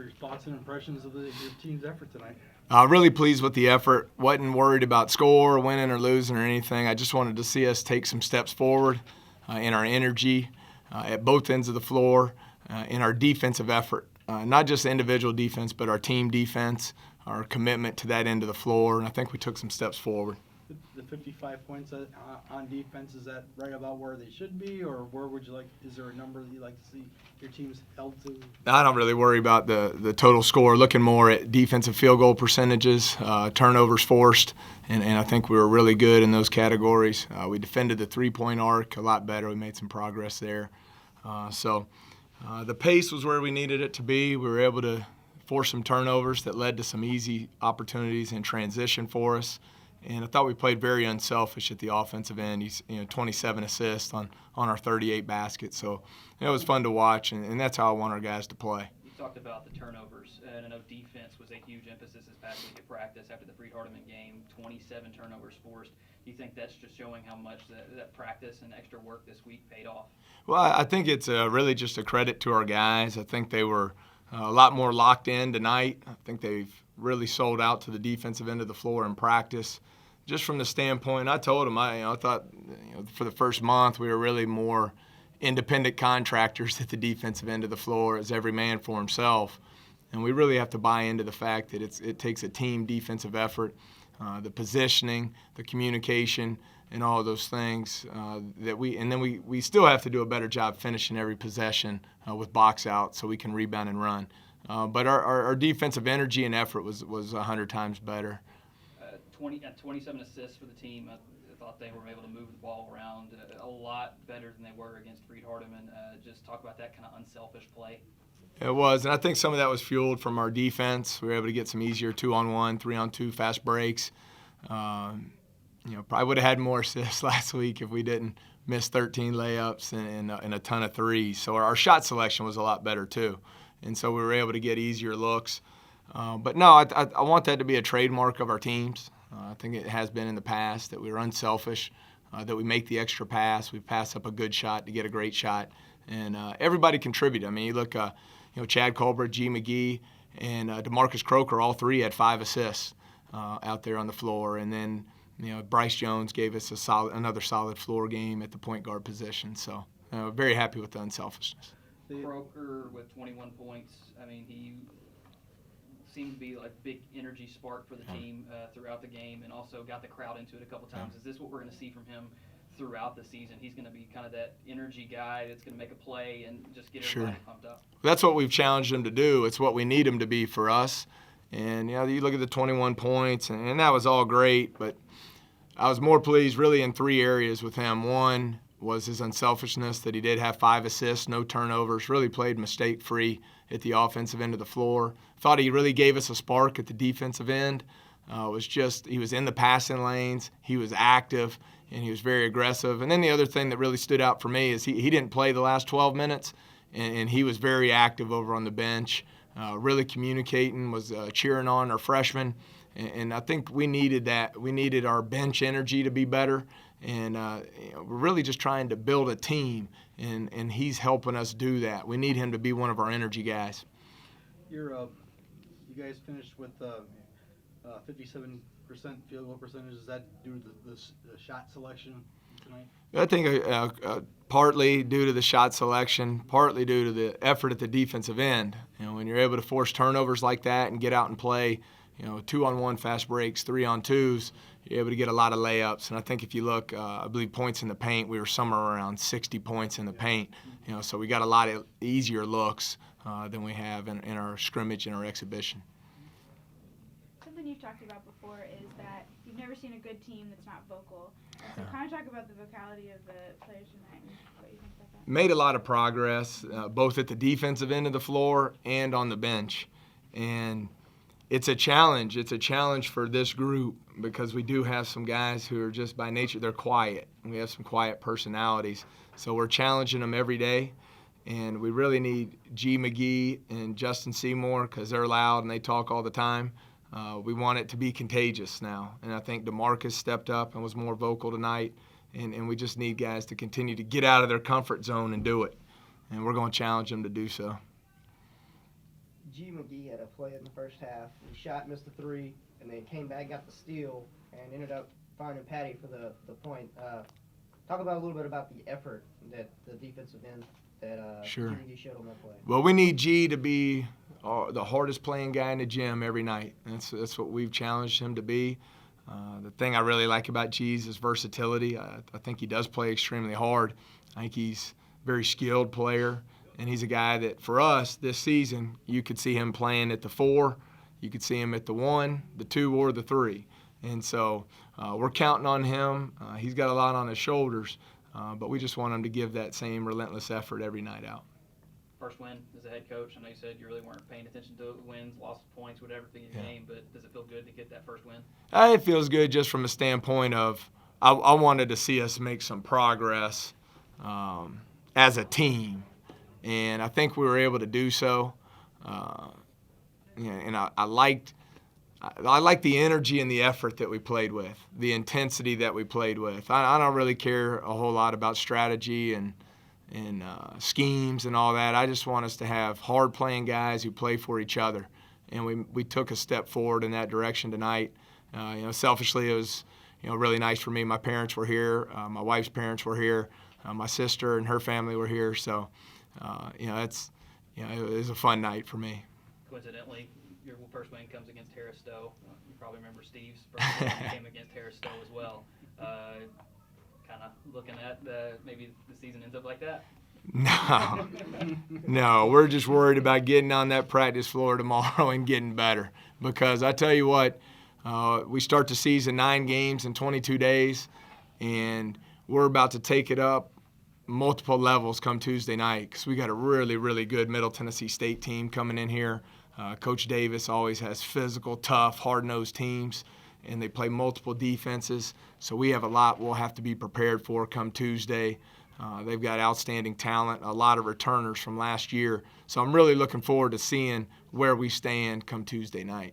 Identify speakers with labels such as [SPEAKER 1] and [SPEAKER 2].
[SPEAKER 1] your thoughts and impressions of your team's effort tonight?
[SPEAKER 2] Really pleased with the effort. Wasn't worried about score, winning or losing or anything. I just wanted to see us take some steps forward in our energy at both ends of the floor, in our defensive effort. Not just individual defense, but our team defense, our commitment to that end of the floor, and I think we took some steps forward.
[SPEAKER 1] The 55 points on defense, is that right about where they should be, or where would you like, is there a number that you'd like to see your teams held to?
[SPEAKER 2] I don't really worry about the total score, looking more at defensive field goal percentages, turnovers forced, and I think we were really good in those categories. We defended the three-point arc a lot better. We made some progress there. The pace was where we needed it to be. We were able to force some turnovers that led to some easy opportunities in transition for us. And I thought we played very unselfish at the offensive end. He's 27 assists on our 38 baskets. So it was fun to watch, and that's how I want our guys to play.
[SPEAKER 3] You talked about the turnovers, and I know defense was a huge emphasis this past week at practice after the Freed-Hardeman game. 27 turnovers forced. Do you think that's just showing how much that practice and extra work this week paid off?
[SPEAKER 2] Well, I think it's really just a credit to our guys. I think they were a lot more locked in tonight. I think they've really sold out to the defensive end of the floor in practice. Just from the standpoint, I told them, I thought for the first month we were really more independent contractors at the defensive end of the floor, as every man for himself. And we really have to buy into the fact that it takes a team defensive effort, the positioning, the communication, and all of those things we still have to do a better job finishing every possession with box out so we can rebound and run. But our defensive energy and effort was 100 times better.
[SPEAKER 3] 27 assists for the team. I thought they were able to move the ball around a lot better than they were against Freed-Hardeman. Just talk about that kind of unselfish play.
[SPEAKER 2] It was, and I think some of that was fueled from our defense. We were able to get some easier 2-on-1, 3-on-2 fast breaks. Probably would have had more assists last week if we didn't miss 13 layups and a ton of threes. So our shot selection was a lot better too, and so we were able to get easier looks. But no, I want that to be a trademark of our teams. I think it has been in the past that we were unselfish, that we make the extra pass, we pass up a good shot to get a great shot, and everybody contributed. I mean, you look, Chad Colbert, G. McGee, and DeMarcus Croker, all three had 5 assists out there on the floor, and then Bryce Jones gave us another solid floor game at the point guard position. So very happy with the unselfishness.
[SPEAKER 3] Croker with 21 points. I mean, he seemed to be like big energy spark for the team throughout the game, and also got the crowd into it a couple times. Is this what we're going to see from him throughout the season? He's going to be kind of that energy guy that's going to make a play and just get everybody pumped up.
[SPEAKER 2] That's what we've challenged him to do. It's what we need him to be for us. And you look at the 21 points, and that was all great, but I was more pleased really in 3 areas with him. One was his unselfishness, that he did have 5 assists, no turnovers, really played mistake-free at the offensive end of the floor. Thought he really gave us a spark at the defensive end. He was in the passing lanes, he was active, and he was very aggressive. And then the other thing that really stood out for me is he didn't play the last 12 minutes, and he was very active over on the bench, really communicating, was cheering on our freshmen. And I think we needed that. We needed our bench energy to be better. And we're really just trying to build a team, and he's helping us do that. We need him to be one of our energy guys.
[SPEAKER 1] You guys finished with 57% field goal percentage. Is that due to the shot selection tonight?
[SPEAKER 2] I think partly due to the shot selection, partly due to the effort at the defensive end. When you're able to force turnovers like that and get out and play, 2-on-1 fast breaks, 3-on-2s, you're able to get a lot of layups. And I think if you look, I believe points in the paint, we were somewhere around 60 points in the paint. So we got a lot of easier looks than we have in our scrimmage and our exhibition.
[SPEAKER 4] Something you've talked about before is that you've never seen a good team that's not vocal. So kind of talk about the vocality of the players tonight and what you think about that.
[SPEAKER 2] Made a lot of progress, both at the defensive end of the floor and on the bench. And it's a challenge. It's a challenge for this group because we do have some guys who are just by nature, they're quiet. We have some quiet personalities. So we're challenging them every day. And we really need G. McGee and Justin Seymour because they're loud and they talk all the time. We want it to be contagious now. And I think DeMarcus stepped up and was more vocal tonight. And we just need guys to continue to get out of their comfort zone and do it. And we're going to challenge them to do so.
[SPEAKER 5] G. McGee had a play in the first half. He shot, missed the three, and then came back, got the steal, and ended up finding Patty for the point. Talk about a little bit about the effort that the defensive end that
[SPEAKER 2] Sure.
[SPEAKER 5] G. McGee showed on that play.
[SPEAKER 2] Well, we need G to be the hardest playing guy in the gym every night. That's what we've challenged him to be. The thing I really like about G is his versatility. I think he does play extremely hard. I think he's a very skilled player, and he's a guy that, for us, this season, you could see him playing at the 4, you could see him at the 1, the 2, or the 3. And so we're counting on him. He's got a lot on his shoulders, but we just want him to give that same relentless effort every night out.
[SPEAKER 3] First win as a head coach. I know you said you really weren't paying attention to wins, lost points, whatever in your game, but does it feel good to get that first win?
[SPEAKER 2] It feels good just from a standpoint of I wanted to see us make some progress as a team, and I think we were able to do so. And I liked the energy and the effort that we played with, the intensity that we played with. I don't really care a whole lot about strategy and schemes and all that. I just want us to have hard-playing guys who play for each other, and we took a step forward in that direction tonight. Selfishly, it was really nice for me. My parents were here. My wife's parents were here. My sister and her family were here. So, it was a fun night for me.
[SPEAKER 3] Coincidentally, your first win comes against Harris Stowe. You probably remember Steve's first win came against Harris Stowe as well. Kind of looking at maybe the season ends up like that?
[SPEAKER 2] No, we're just worried about getting on that practice floor tomorrow and getting better. Because I tell you what, we start the season 9 games in 22 days, and we're about to take it up multiple levels come Tuesday night because we got a really, really good Middle Tennessee State team coming in here. Coach Davis always has physical, tough, hard-nosed teams, and they play multiple defenses. So we have a lot we'll have to be prepared for come Tuesday. They've got outstanding talent, a lot of returners from last year. So I'm really looking forward to seeing where we stand come Tuesday night.